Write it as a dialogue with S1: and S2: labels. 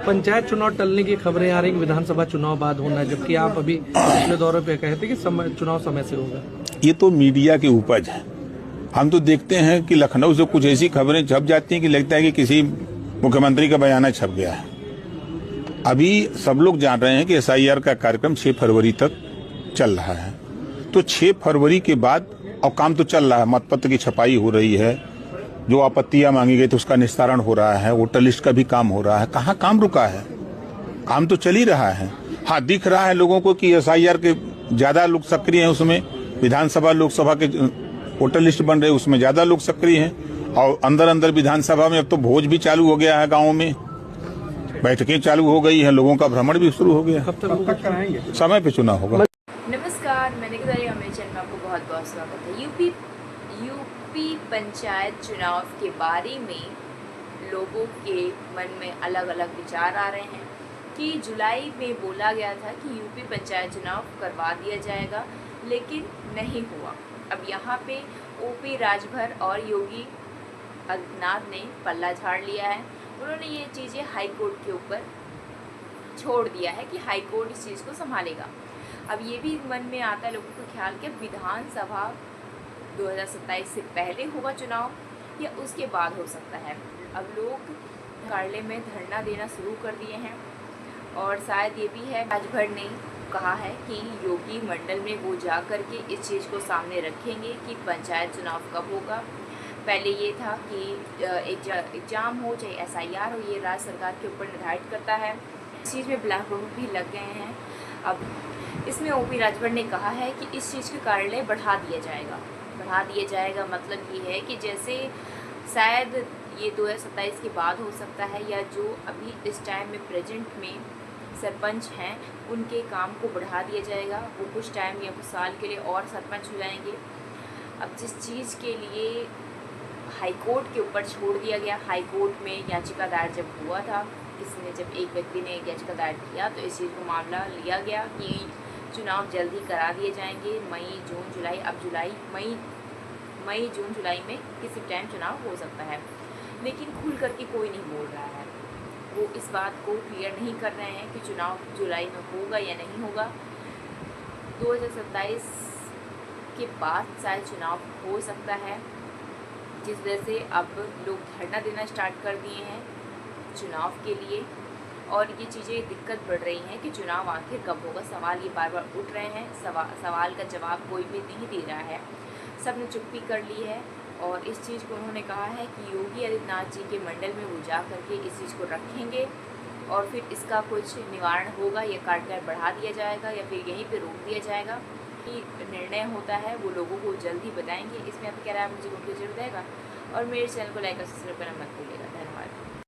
S1: पंचायत चुनाव टलने की खबरें आ रही कि विधानसभा चुनाव बाद होना है, जबकि आप अभी पिछले दौरे पे कहे थे कि चुनाव समय से होगा।
S2: ये तो मीडिया की उपज है। हम तो देखते हैं कि लखनऊ से कुछ ऐसी खबरें छप जाती हैं कि लगता है कि किसी मुख्यमंत्री का बयाना छप गया है। अभी सब लोग जान रहे हैं कि SIR का कार्यक्रम 6 फरवरी तक चल रहा है। तो 6 फरवरी के बाद और काम तो चल रहा है, मतपत्र की छपाई हो रही है, जो आपत्तियां मांगी गई तो उसका निस्तारण हो रहा है, वोटर लिस्ट का भी काम हो रहा है। कहाँ काम रुका है? काम तो चल ही रहा है। हाँ, दिख रहा है लोगों को कि SIR के ज्यादा लोग सक्रिय हैं, उसमें विधानसभा लोकसभा के वोटर लिस्ट बन रहे, उसमें ज्यादा लोग सक्रिय हैं। और अंदर अंदर विधानसभा में अब तो भोज भी चालू हो गया है, गाँव में बैठकें चालू हो गई है, लोगों का भ्रमण भी शुरू हो गया।
S1: कब तक कराएंगे?
S2: समय पे चुनाव होगा।
S3: नमस्कार, मैंने हमारे चैनल में आपको बहुत बहुत स्वागत है। यूपी पंचायत चुनाव के बारे में लोगों के मन में अलग अलग विचार आ रहे हैं कि जुलाई में बोला गया था कि यूपी पंचायत चुनाव करवा दिया जाएगा, लेकिन नहीं हुआ। अब यहाँ पे OP राजभर और योगी आदित्यनाथ ने पल्ला झाड़ लिया है। उन्होंने ये चीज़ें हाई कोर्ट के ऊपर छोड़ दिया है कि हाई कोर्ट इस चीज़ को संभालेगा। अब ये भी मन में आता है लोगों को ख्याल कि विधानसभा 2027 से पहले होगा चुनाव या उसके बाद हो सकता है। अब लोग कार्यालय में धरना देना शुरू कर दिए हैं और शायद ये भी है, राजभर ने कहा है कि योगी मंडल में वो जा कर के इस चीज़ को सामने रखेंगे कि पंचायत चुनाव कब होगा। पहले ये था कि एग्जाम हो चाहे SIR हो, ये राज्य सरकार के ऊपर निर्धारित करता है। इस चीज़ में ब्लैक बोर्ड भी लग गए हैं। अब इसमें OP राजभर ने कहा है कि इस चीज़ के कार्यालय बढ़ा दिया जाएगा। मतलब ये है कि जैसे शायद ये 2027 के बाद हो सकता है, या जो अभी इस टाइम में प्रेजेंट में सरपंच हैं उनके काम को बढ़ा दिया जाएगा। वो कुछ टाइम या कुछ साल के लिए और सरपंच हो जाएंगे। अब जिस चीज़ के लिए हाई कोर्ट के ऊपर छोड़ दिया गया, हाई कोर्ट में याचिका दायर जब हुआ था, जब एक व्यक्ति ने याचिका दायर किया तो इस चीज़ को मामला लिया गया कि चुनाव जल्दी करा दिए जाएंगे, मई जून जुलाई में किसी टाइम चुनाव हो सकता है। लेकिन खुल करके कोई नहीं बोल रहा है, वो इस बात को क्लियर नहीं कर रहे हैं कि चुनाव जुलाई में होगा या नहीं होगा। 2027 के बाद शायद चुनाव हो सकता है, जिस वजह से अब लोग धरना देना स्टार्ट कर दिए हैं चुनाव के लिए। और ये चीज़ें दिक्कत बढ़ रही हैं कि चुनाव आखिर कब होगा। सवाल ये बार बार उठ रहे हैं, सवाल का जवाब कोई भी नहीं दे रहा है, सब ने चुप्पी कर ली है। और इस चीज़ को उन्होंने कहा है कि योगी आदित्यनाथ जी के मंडल में वो जा करके इस चीज़ को रखेंगे और फिर इसका कुछ निवारण होगा, या कार्यकाल बढ़ा दिया जाएगा या फिर यहीं पे रोक दिया जाएगा। कि निर्णय होता है वो लोगों को जल्दी बताएंगे। इसमें आप क्या राय मुझे कंफ्यूजन रहेगा। और मेरे चैनल को लाइक और सब्सक्राइब करना मत भूलिएगा। धन्यवाद।